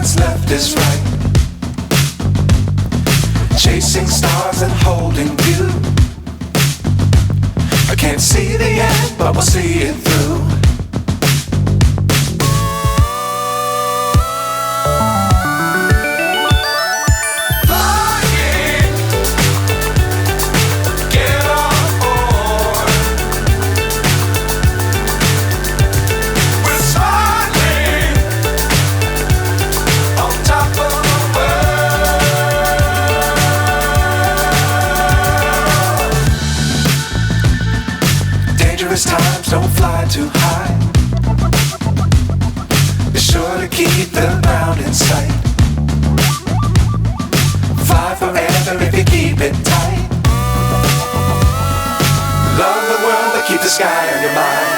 what's left is right. Chasing stars and holding you. I can't see the end, but we'll see it through. Times don't fly too high. Be sure to keep the ground in sight. Fly forever if you keep it tight. Love the world, but keep the sky on your mind.